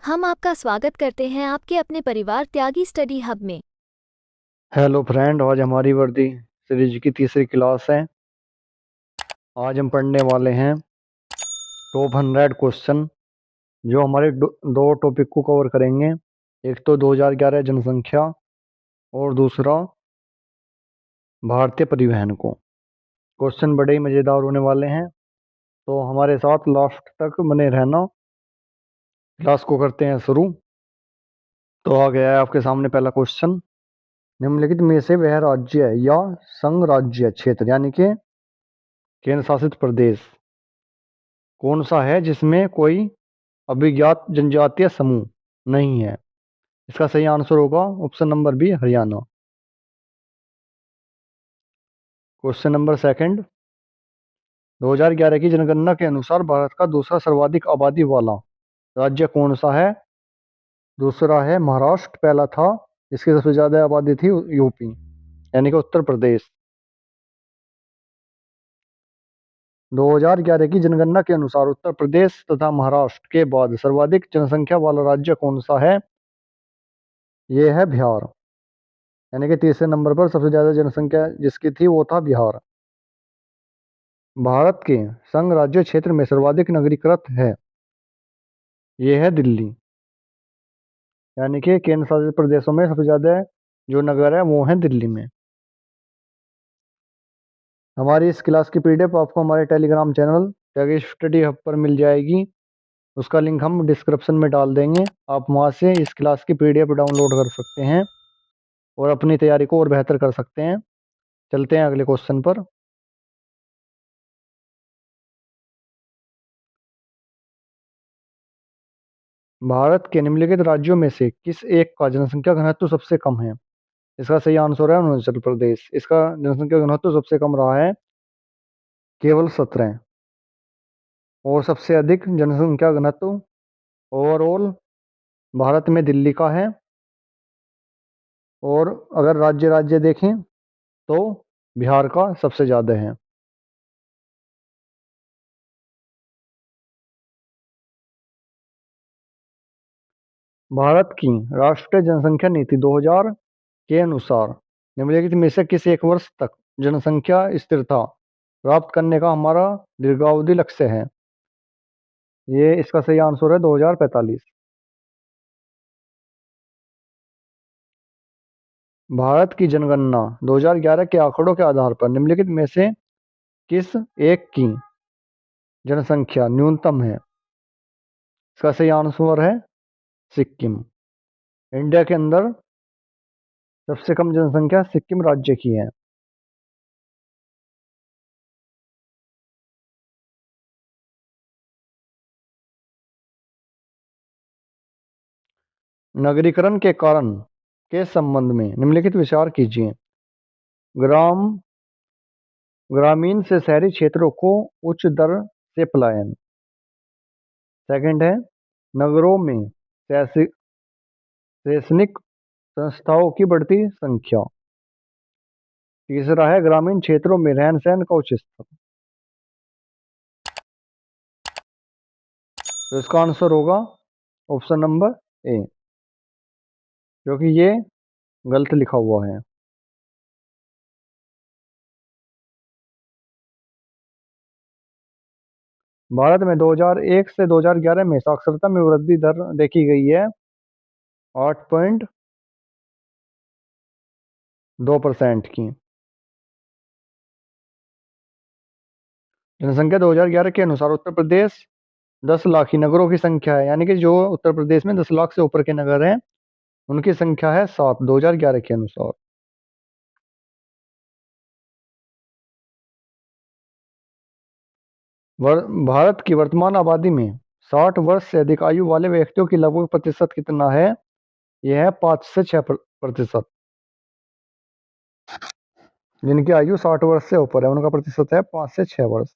हम आपका स्वागत करते हैं आपके अपने परिवार त्यागी स्टडी हब में। हेलो फ्रेंड, आज हमारी वर्दी सीरीज की तीसरी क्लास है। आज हम पढ़ने वाले हैं टॉप 100 क्वेश्चन, जो हमारे दो टॉपिक को कवर करेंगे। एक तो 2011 जनसंख्या और दूसरा भारतीय परिवहन को। क्वेश्चन बड़े ही मज़ेदार होने वाले हैं, तो हमारे साथ लास्ट तक बने रहना। क्लास को करते हैं शुरू। तो आ गया है आपके सामने पहला क्वेश्चन। निम्नलिखित में से वह राज्य या संघ राज्य क्षेत्र यानी कि केंद्र शासित प्रदेश कौन सा है जिसमें कोई अभिजात जनजातीय समूह नहीं है? इसका सही आंसर होगा option number B, Haryana. Question number second. 2011 की जनगणना के अनुसार भारत का दूसरा सर्वाधिक आबादी वाला राज्य कौन सा है? दूसरा है महाराष्ट्र, पहला था इसकी सबसे ज्यादा आबादी थी यूपी यानी कि उत्तर प्रदेश। 2011 की जनगणना के अनुसार उत्तर प्रदेश तथा महाराष्ट्र के बाद सर्वाधिक जनसंख्या वाला राज्य कौन सा है? ये है बिहार, यानी कि तीसरे नंबर पर सबसे ज्यादा जनसंख्या जिसकी थी वो था बिहार। भारत के संघ राज्य क्षेत्र में सर्वाधिक नगरीकृत है, ये है दिल्ली, यानी कि केंद्र शासित प्रदेशों में सबसे ज्यादा जो नगर है वो है दिल्ली में। हमारी इस क्लास की पीडीएफ आपको हमारे Telegram channel tag study hub पर मिल जाएगी। उसका लिंक हम डिस्क्रिप्शन में डाल देंगे। आप वहां से इस क्लास की पीडीएफ डाउनलोड कर सकते हैं और अपनी तैयारी को और बेहतर कर सकते हैं। चलते हैं अगले क्वेश्चन पर। भारत के निम्नलिखित राज्यों में से किस एक का जनसंख्या घनत्व सबसे कम है? इसका सही आंसर है अरुणाचल प्रदेश। इसका जनसंख्या घनत्व सबसे कम रहा है, केवल 17। और सबसे अधिक जनसंख्या घनत्व ओवरऑल भारत में दिल्ली का है। और अगर राज्य राज्य देखें तो बिहार का सबसे ज़्यादा है। भारत की राष्ट्रीय जनसंख्या नीति 2000 के अनुसार निम्नलिखित में से किस एक वर्ष तक जनसंख्या स्थिरता प्राप्त करने का हमारा दीर्घावधि लक्ष्य है? ये इसका सही आंसर है 2045। भारत की जनगणना 2011 के आंकड़ों के आधार पर निम्नलिखित में से किस एक की जनसंख्या न्यूनतम है? इसका सही आंसर है सिक्किम। इंडिया के अंदर सबसे कम जनसंख्या सिक्किम राज्य की है। नगरीकरण के कारण के संबंध में निम्नलिखित विचार कीजिए। ग्राम ग्रामीण से शहरी क्षेत्रों को उच्च दर से पलायन। सेकंड है नगरों में शैक्षणिक संस्थाओं की बढ़ती संख्या। तीसरा है ग्रामीण क्षेत्रों में रहन सहन का उच्च स्तर। तो इसका आंसर होगा ऑप्शन नंबर ए, क्योंकि ये गलत लिखा हुआ है। भारत में 2001 से 2011 में साक्षरता में वृद्धि दर देखी गई है 8.2% की। जनसंख्या 2011 के अनुसार उत्तर प्रदेश 10 लाख ही नगरों की संख्या है, यानी कि जो उत्तर प्रदेश में 10 लाख से ऊपर के नगर हैं उनकी संख्या है 7 2011 के अनुसार। भारत की वर्तमान आबादी में 60 वर्ष से अधिक आयु वाले व्यक्तियों की लगभग प्रतिशत कितना है? यह है 5 से 6%। जिनकी आयु 60 वर्ष से ऊपर है उनका प्रतिशत है 5 से 6 वर्ष।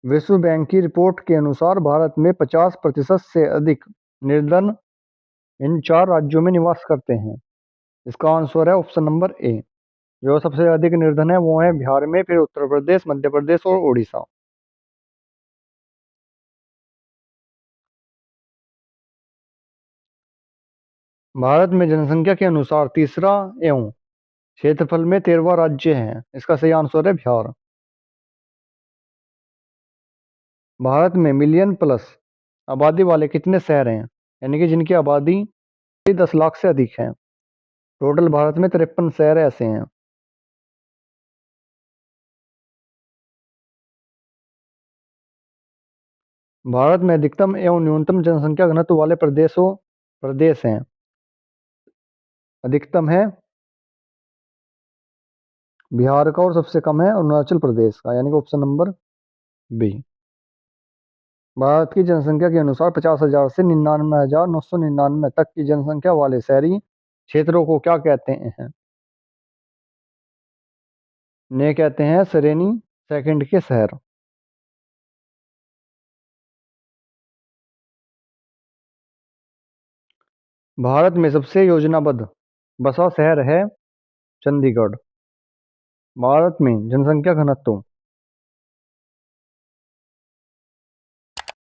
विश्व बैंक की रिपोर्ट के अनुसार भारत में 50% से अधिक निर्धन इन 4 राज्यों में निवास करते हैं। इसका आंसर है ऑप्शन नंबर ए। जो सबसे अधिक निर्धन है वो है बिहार में, फिर उत्तर प्रदेश, मध्य प्रदेश और उड़ीसा। भारत में जनसंख्या के अनुसार तीसरा एवं क्षेत्रफल में 13वां राज्य है। इसका सही आंसर है बिहार। भारत में मिलियन प्लस आबादी वाले कितने शहर हैं, यानी कि जिनकी आबादी 10 लाख से अधिक है। टोटल भारत में 53 शहर ऐसे हैं। भारत में अधिकतम एवं न्यूनतम जनसंख्या घनत्व वाले प्रदेश हैं। अधिकतम है बिहार का और सबसे कम है अरुणाचल प्रदेश का, यानी कि ऑप्शन नंबर बी। भारत की जनसंख्या के अनुसार 50,000 से 99,999 तक की जनसंख्या वाले शहरी क्षेत्रों को क्या कहते हैं? ने कहते हैं श्रेणी सेकंड के शहर। भारत में सबसे योजनाबद्ध बसा शहर है चंडीगढ़। भारत में जनसंख्या घनत्व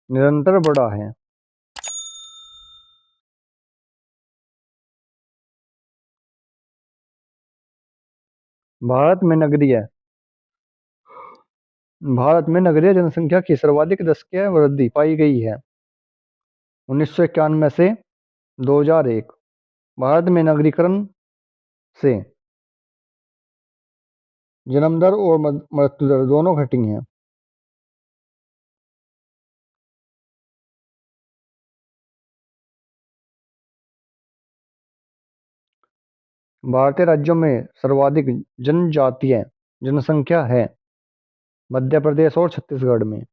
निरंतर बढ़ा है। भारत में नगरीय भारत में नगरीय जनसंख्या की सर्वाधिक दशकीय वृद्धि पाई गई है 1991 से 2001। भारत में नगरीकरण से जन्म दर और मृत्यु दर दोनों घटी हैं। भारतीय राज्यों में सर्वाधिक जनजातीय जनसंख्या है मध्य प्रदेश और छत्तीसगढ़ में।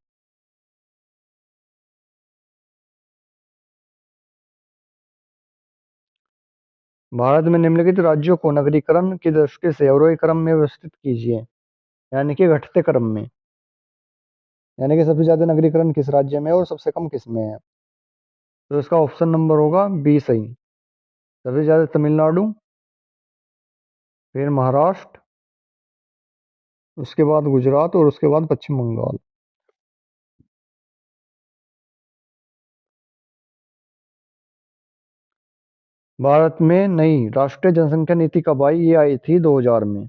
भारत में निम्नलिखित राज्यों को नगरीकरण की दृष्टि से अवरोही क्रम में व्यवस्थित कीजिए, यानी कि घटते क्रम में। यानी कि सबसे ज्यादा नगरीकरण किस राज्य में और सबसे कम किस में है? तो इसका ऑप्शन नंबर होगा बी सही। सबसे ज्यादा तमिलनाडु, फिर महाराष्ट्र, उसके बाद गुजरात और उसके बाद पश्चिम बंगाल। भारत में नई राष्ट्रीय जनसंख्या नीति कब आई? ये आई थी 2000 में।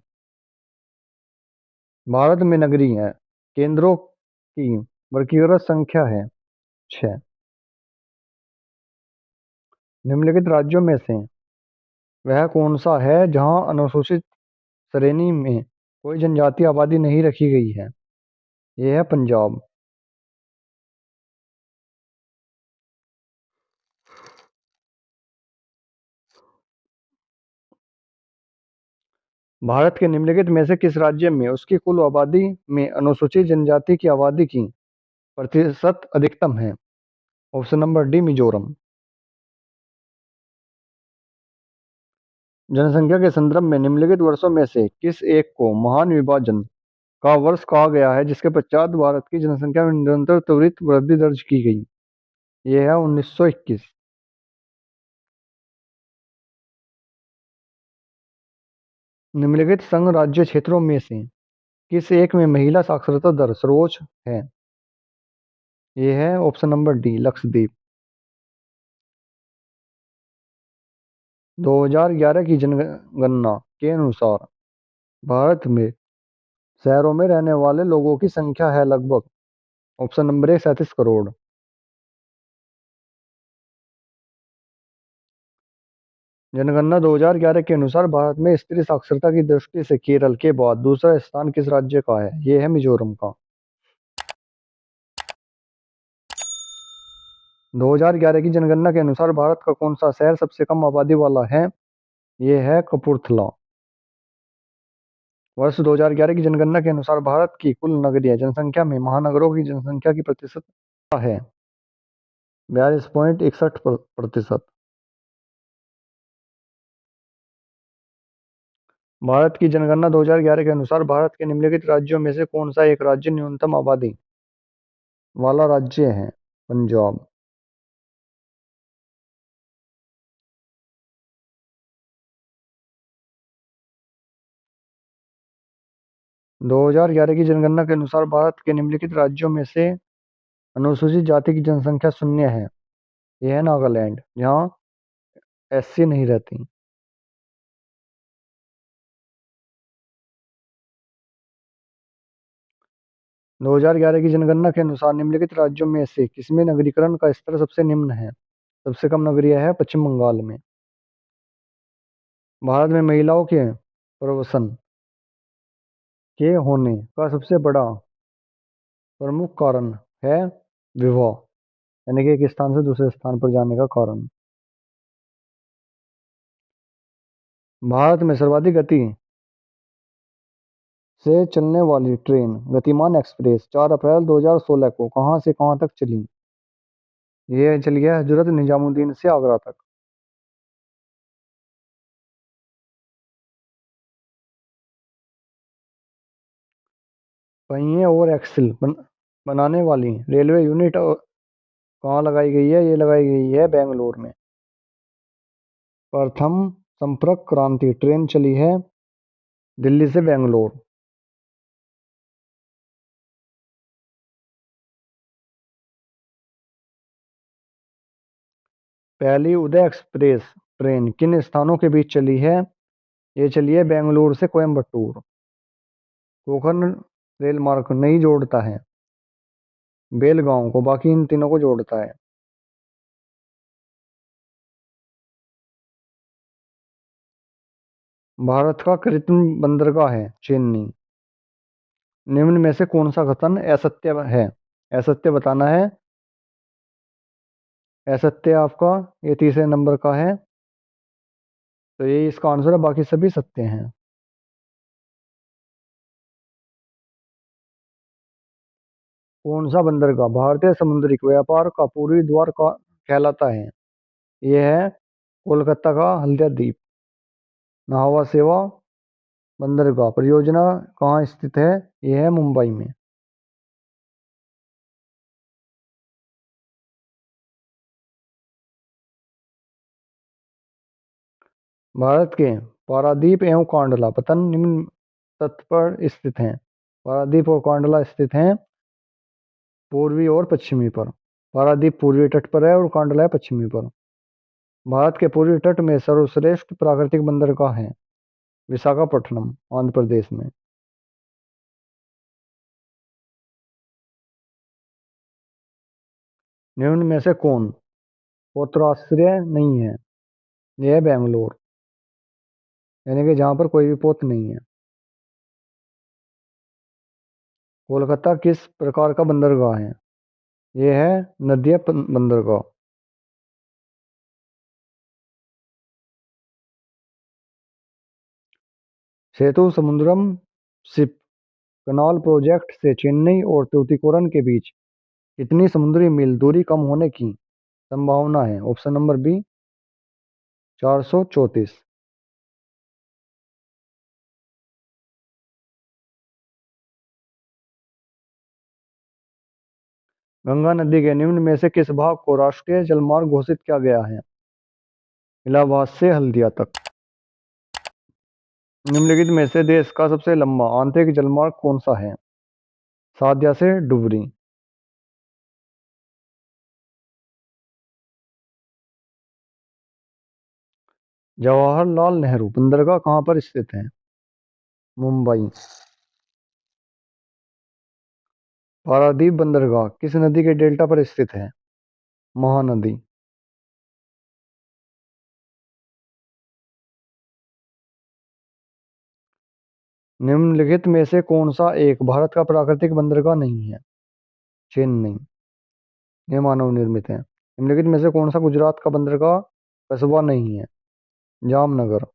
भारत में नगरीय केंद्रों की वर्गीकृत संख्या है 6। निम्नलिखित राज्यों में से वह कौन सा है जहां अनुसूचित श्रेणी में कोई जनजातीय आबादी नहीं रखी गई है? यह है पंजाब। भारत के निम्नलिखित में से किस राज्य में उसकी कुल आबादी में अनुसूचित जनजाति की आबादी की प्रतिशत अधिकतम है? Option number D Mizoram. जनसंख्या के संदर्भ में निम्नलिखित वर्षों में से किस एक को महान विभाजन का वर्ष कहा गया है जिसके पश्चात भारत की जनसंख्या में निरंतर त्वरित वृद्धि दर्ज की गई? यह है 1921। निम्नलिखित संघ राज्य क्षेत्रों में से किस एक में महिला साक्षरता दर सर्वोच्च है? यह है ऑप्शन नंबर डी लक्षद्वीप। 2011 की जनगणना के अनुसार भारत में शहरों में रहने वाले लोगों की संख्या है लगभग ऑप्शन नंबर ए 37 करोड़। जनगणना 2011 के अनुसार भारत में स्त्री साक्षरता की दृष्टि से केरल के बाद दूसरा स्थान किस राज्य का है? यह है मिजोरम का। 2011 की जनगणना के अनुसार भारत का कौन सा शहर सबसे कम आबादी वाला है? यह है कपूरथला। वर्ष 2011 की जनगणना के अनुसार भारत की कुल नगरीय जनसंख्या में महानगरों की जनसंख्या की प्रतिशत क्या है? 42.61%। भारत की जनगणना 2011 के अनुसार भारत के निम्नलिखित राज्यों में से कौन सा एक राज्य न्यूनतम आबादी वाला राज्य है? पंजाब। 2011 की जनगणना के अनुसार भारत के निम्नलिखित राज्यों में से अनुसूचित जाति की जनसंख्या शून्य है। यह है नागालैंड, जहाँ SC नहीं रहती। 2011 की जनगणना के अनुसार निम्नलिखित राज्यों में से किसमें नगरीकरण का स्तर सबसे निम्न है? सबसे कम नगरीय है पश्चिम बंगाल में। भारत में महिलाओं के प्रवसन के होने का सबसे बड़ा प्रमुख कारण है विवाह, यानी कि एक स्थान से दूसरे स्थान पर जाने का कारण। भारत में सर्वाधिक गति से चलने वाली ट्रेन गतिमान एक्सप्रेस 4 अप्रैल 2016 को कहां से कहां तक चली? ये चली है हजरत निजामुद्दीन से आगरा तक। पहिए और एक्सल बनाने वाली रेलवे यूनिट कहाँ लगाई गई है? ये लगाई गई है बेंगलोर में। प्रथम संपर्क क्रांति ट्रेन चली है दिल्ली से बेंगलोर। पहली उदय एक्सप्रेस ट्रेन किन स्थानों के बीच चली है? ये चली है बेंगलुरु से कोयम्बटूर। कोंकण रेल मार्ग नहीं जोड़ता है बेलगांव को, बाकी इन तीनों को जोड़ता है। भारत का कृत्रिम बंदरगाह है चेन्नई। निम्न में से कौन सा कथन असत्य है? असत्य बताना है। असत्य आपका ये तीसरे नंबर का है, तो ये इसका आंसर है, बाकी सभी सत्य हैं। कौन सा बंदरगाह भारतीय समुद्री व्यापार का पूर्वी द्वार का कहलाता है? यह है कोलकाता का हल्दिया द्वीप। नाहवा सेवा बंदरगाह परियोजना कहाँ स्थित है? यह है मुंबई में। भारत के पारादीप एवं कांडला पतन निम्न तट पर स्थित हैं। पारादीप और कांडला स्थित हैं पूर्वी और पश्चिमी पर। पारादीप पूर्वी तट पर है और कांडला है पश्चिमी पर। भारत के पूर्वी तट में सर्वश्रेष्ठ प्राकृतिक बंदरगाह है विशाखापट्टनम आंध्र प्रदेश में। निम्न में से कौन पोत्राश्रय नहीं है? यह है बेंगलोर, यानी कि जहां पर कोई भी पोत नहीं है। कोलकाता किस प्रकार का बंदरगाह है? यह है नदिया बंदरगाह। सेतु समुद्रम शिप कनाल प्रोजेक्ट से चेन्नई और तूतीकोरन के बीच कितनी समुद्री मील दूरी कम होने की संभावना है? Option number B 434। गंगा नदी के निम्न में से किस भाग को राष्ट्रीय जलमार्ग घोषित किया गया है? इलाहाबाद से हल्दिया तक। निम्नलिखित में से देश का सबसे लंबा आंतरिक जलमार्ग कौन सा है? सादिया से डुबरी। जवाहरलाल नेहरू बंदरगाह कहाँ पर स्थित है? मुंबई। पारादीप बंदरगाह किस नदी के डेल्टा पर स्थित है? महानदी। निम्नलिखित में से कौन सा एक भारत का प्राकृतिक बंदरगाह नहीं है? चेन्नई। ये मानव निर्मित है। निम्नलिखित में से कौन सा गुजरात का बंदरगाह कस्बा नहीं है? जामनगर।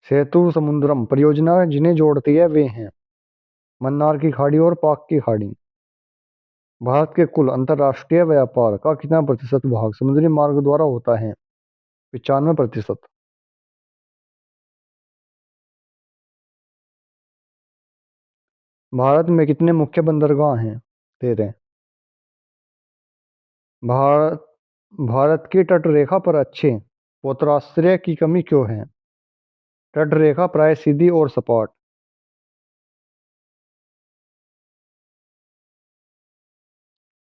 सेतु समुद्रम परियोजना जिन्हें जोड़ती है वे हैं मन्नार की खाड़ी और पाक की खाड़ी। भारत के कुल अंतर्राष्ट्रीय व्यापार का कितना प्रतिशत भाग समुद्री मार्ग द्वारा होता है? 95%। भारत में कितने मुख्य बंदरगाह हैं? 13। भारत भारत की तटरेखा पर अच्छे पोताश्रय की कमी क्यों है? तटरेखा प्राय सीधी और सपाट।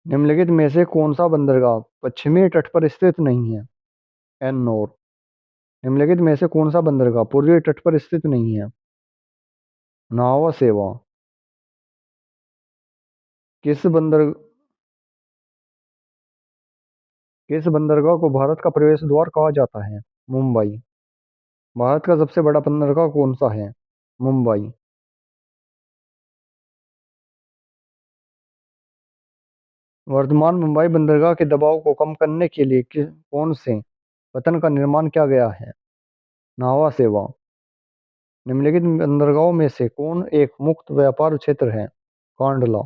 निम्नलिखित में से कौन सा बंदरगाह पश्चिमी तट पर स्थित नहीं है? एन्नोर। निम्नलिखित में से कौन सा बंदरगाह पूर्वी तट पर स्थित नहीं है? नावा सेवा। किस बंदर किस बंदरगाह को भारत का प्रवेश द्वार कहा जाता है? मुंबई। भारत का सबसे बड़ा बंदरगाह कौन सा है? मुंबई। वर्तमान मुंबई बंदरगाह के दबाव को कम करने के लिए कौन से पतन का निर्माण किया गया है? नावा सेवा। निम्नलिखित बंदरगाहों में से कौन एक मुक्त व्यापार क्षेत्र है? कांडला।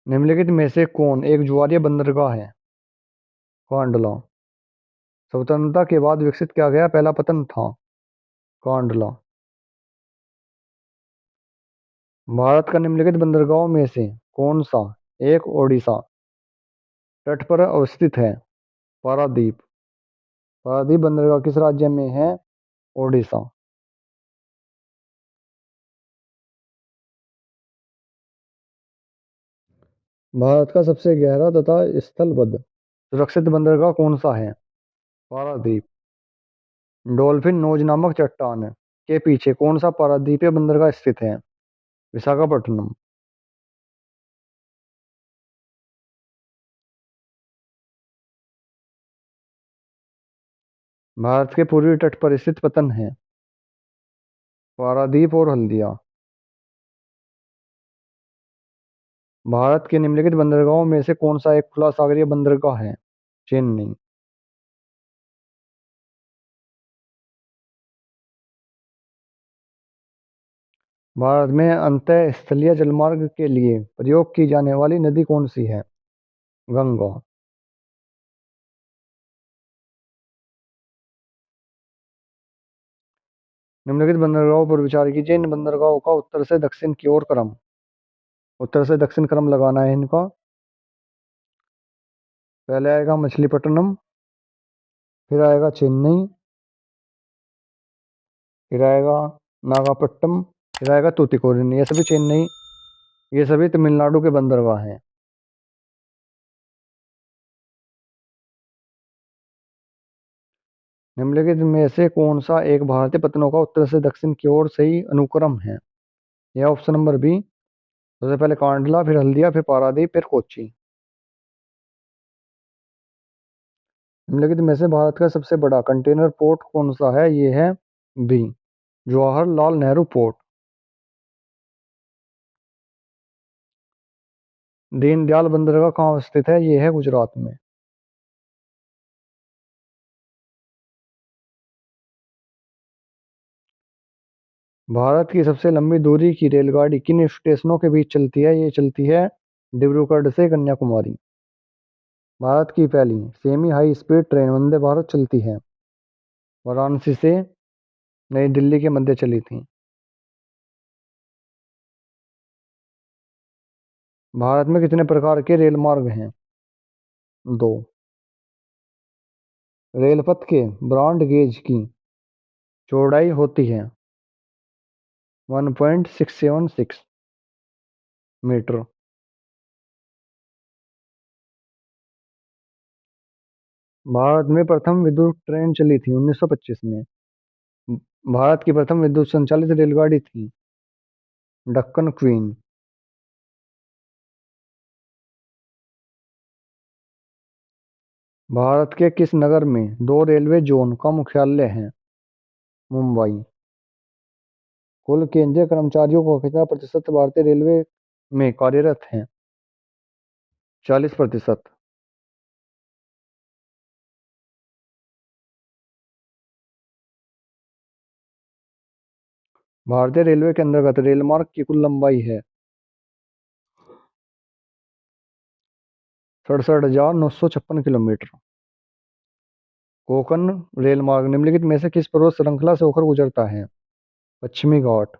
निम्नलिखित में से कौन एक ज्वारीय बंदरगाह है? कांडला। स्वतंत्रता के बाद विकसित किया गया पहला पतन था? कांडला। भारत का निम्नलिखित बंदरगाहों में से कौन सा एक ओडिशा तट पर अवस्थित है? पारादीप। पारादीप बंदरगाह किस राज्य में है? ओडिशा। भारत का सबसे गहरा तथा स्थलबद्ध सुरक्षित बंदरगाह कौन सा है? पारादीप। डॉल्फिन नोज नामक चट्टान के पीछे कौन सा पारादीपीय बंदरगाह स्थित है? विशाखापट्टनम। भारत के पूर्वी तट पर स्थित पतन है? पारादीप और हल्दिया। भारत के निम्नलिखित बंदरगाहों में से कौन सा एक खुला सागरीय बंदरगाह है? चेन्नई। भारत में अंतः स्थलीय जलमार्ग के लिए प्रयोग की जाने वाली नदी कौन सी है? गंगा। निम्नलिखित बंदरगाहों पर विचार कीजिए। इन बंदरगाहों का उत्तर से दक्षिण क्रम लगाना है इनका। पहले आएगा मछलीपट्टनम, फिर आएगा चेन्नई, फिर आएगा नागापट्टनम, फिर आएगा तूतीकोरिन। ये सभी तमिलनाडु के बंदरगाह हैं। निम्नलिखित में से कौन सा एक भारतीय पत्तनों का उत्तर से दक्षिण की ओर सही अनुक्रम है? यह ऑप्शन नंबर बी। सबसे पहले कांडला, फिर हल्दिया, फिर पारादीप, फिर कोच्चि। निम्नलिखित में से भारत का सबसे बड़ा कंटेनर पोर्ट कौन सा है? ये है बी, जवाहरलाल नेहरू पोर्ट। दीनदयाल बंदरगाह कहाँ स्थित है? ये है गुजरात में। भारत की सबसे लंबी दूरी की रेलगाड़ी किन स्टेशनों के बीच चलती है? ये चलती है डिब्रूगढ़ से कन्याकुमारी। भारत की पहली semi high speed train Vande Bharat चलती है? वाराणसी से नई दिल्ली के मध्य चली थी। भारत में कितने प्रकार के रेल मार्ग हैं? दो। रेलपथ के ब्रॉड गेज की चौड़ाई होती है 1.676 मीटर। भारत में प्रथम विद्युत ट्रेन चली थी 1925 में। भारत की प्रथम विद्युत संचालित रेलगाड़ी थी दक्कन क्वीन। भारत के किस नगर में दो रेलवे जोन का मुख्यालय है? मुंबई। कुल केंद्रीय कर्मचारियों का कितना प्रतिशत भारतीय रेलवे में कार्यरत हैं? 40%। भारतीय रेलवे के अंतर्गत रेलमार्ग की कुल लंबाई है 67,956 किलोमीटर। कोंकण रेलमार्ग निम्नलिखित में से किस पर्वत श्रृंखला से होकर गुजरता है? पश्चिमी घाट।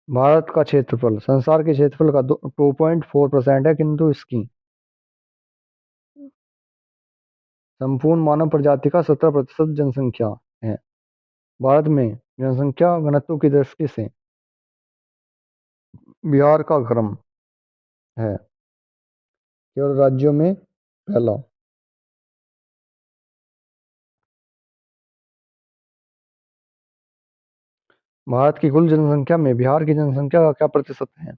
भारत का क्षेत्रफल संसार के क्षेत्रफल का 2.4% है, किंतु इसकी संपूर्ण मानव प्रजाति का 17% जनसंख्या है। भारत में जनसंख्या घनत्व की दृष्टि से बिहार का क्रम है केवल राज्यों में पहला। भारत की कुल जनसंख्या में बिहार की जनसंख्या का क्या प्रतिशत है?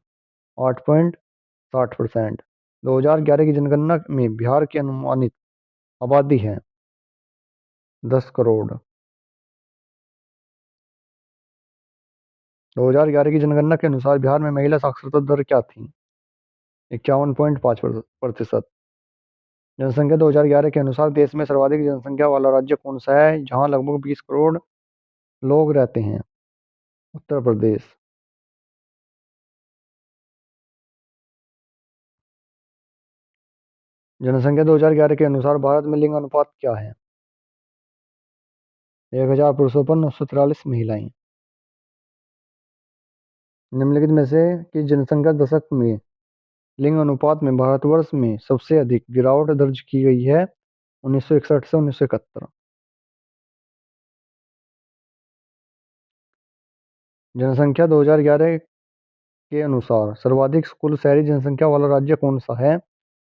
8.60%। 2011 की जनगणना में बिहार की अनुमानित आबादी है 10 करोड़। 2011 की जनगणना के अनुसार बिहार में महिला साक्षरता दर क्या थी? 51.5%। जनसंख्या 2011 के अनुसार देश में सर्वाधिक जनसंख्या वाला राज्य कौन सा है जहां लगभग 20 करोड़ लोग रहते हैं? उत्तर प्रदेश। जनसंख्या 2011 के अनुसार भारत में लिंग अनुपात क्या है? 1000 पुरुषों पर 943 महिलाएं। निम्नलिखित में से कि जनसंख्या दशक में लिंग अनुपात में भारतवर्ष में सबसे अधिक गिरावट दर्ज की गई है 1961 से 1971। जनसंख्या 2011 के अनुसार सर्वाधिक कुल शहरी जनसंख्या वाला राज्य कौन सा है?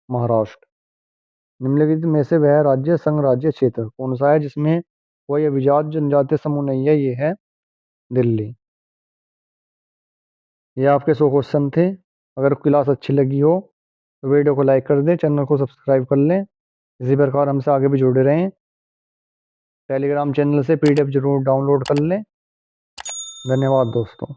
महाराष्ट्र। निम्नलिखित में से वह राज्य संघ राज्य क्षेत्र कौन सा है जिसमें कोई अभिजात जनजातीय समूह नहीं है? ये है दिल्ली। ये आपके 100 क्वेश्चन थे। अगर क्लास अच्छी लगी हो तो वीडियो को लाइक कर दें, चैनल को सब्सक्राइब कर लें। इसी प्रकार हमसे आगे भी जुड़े रहें। टेलीग्राम चैनल से PDF जरूर डाउनलोड कर लें। धन्यवाद दोस्तों।